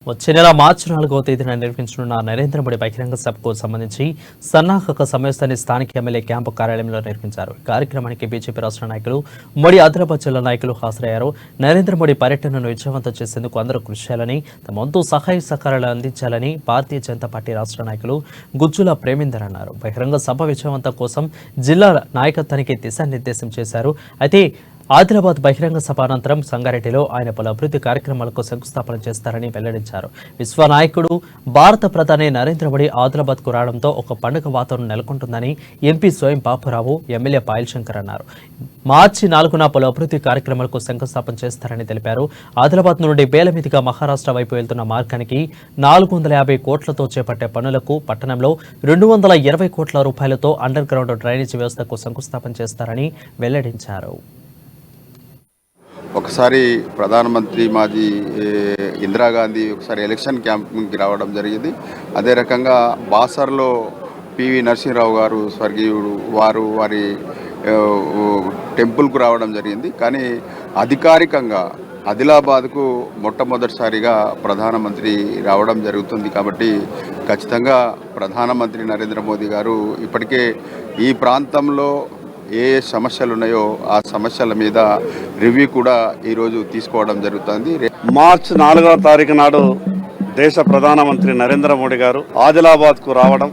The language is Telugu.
వచ్చే నెల మార్చి 4వ తేదీన నిర్వహించనున్న నరేంద్ర మోడీ బహిరంగ సభకు సంబంధించి సన్నాహక సమావేశాన్ని స్థానిక ఎమ్మెల్యే క్యాంపు కార్యాలయంలో నిర్వహించారు. ఈ కార్యక్రమానికి బీజేపీ రాష్ట్ర నాయకులు, ఉమ్మడి ఆదిలాబాద్ జిల్లా నాయకులు హాజరయ్యారు. నరేంద్ర మోడీ పర్యటనను విజయవంతం చేసేందుకు అందరూ కృషి చేయాలని, తమ వంతు సహాయ సహకారాలు అందించాలని భారతీయ జనతా పార్టీ రాష్ట్ర నాయకులు గుజ్జుల ప్రేమేందర్ అన్నారు. బహిరంగ సభ విజయవంతం కోసం జిల్లా నాయకత్వానికి దిశానిర్దేశం చేశారు. అయితే ఆదిలాబాద్ బహిరంగ సభ అనంతరం సంగారెడ్డిలో ఆయన పలు అభివృద్ధి కార్యక్రమాలకు శంకుస్థాపన చేస్తారని వెల్లడించారు. విశ్వ నాయకుడు భారత ప్రధాని నరేంద్ర మోడీ ఆదిలాబాద్ కు రావడంతో ఒక పండుగ వాతావరణం నెలకొంటుందని ఎంపీ స్వయం బాపురావు, ఎమ్మెల్యే పాయల్ శంకర్ అన్నారు. మార్చి 4న పలు అభివృద్ధి కార్యక్రమాలకు శంకుస్థాపన చేస్తారని తెలిపారు. ఆదిలాబాద్ నుండి బేలమీదిగా మహారాష్ట్ర వైపు వెళ్తున్న మార్గానికి 450 కోట్లతో చేపట్టే పనులకు పట్టణంలో 220 కోట్ల రూపాయలతో అండర్ గ్రౌండ్ డ్రైనేజీ వ్యవస్థకు శంకుస్థాపన చేస్తారని వెల్లడించారు. ఒకసారి ప్రధానమంత్రి మాజీ ఇందిరాగాంధీ ఒకసారి ఎలక్షన్ క్యాంప్కి రావడం జరిగింది. అదే రకంగా బాసర్లో పివి నరసింహరావు గారు స్వర్గీయుడు వారి టెంపుల్కు రావడం జరిగింది. కానీ అధికారికంగా ఆదిలాబాద్కు మొట్టమొదటిసారిగా ప్రధానమంత్రి రావడం జరుగుతుంది. కాబట్టి ఖచ్చితంగా ప్రధానమంత్రి నరేంద్ర మోదీ గారు ఇప్పటికే ఈ ప్రాంతంలో ఏ సమస్యలు ఉన్నాయో ఆ సమస్యల మీద రివ్యూ కూడా ఈరోజు తీసుకోవడం జరుగుతుంది. మార్చి 4వ తారీఖు నాడు దేశ ప్రధానమంత్రి నరేంద్ర మోడీ గారు ఆదిలాబాద్కు రావడం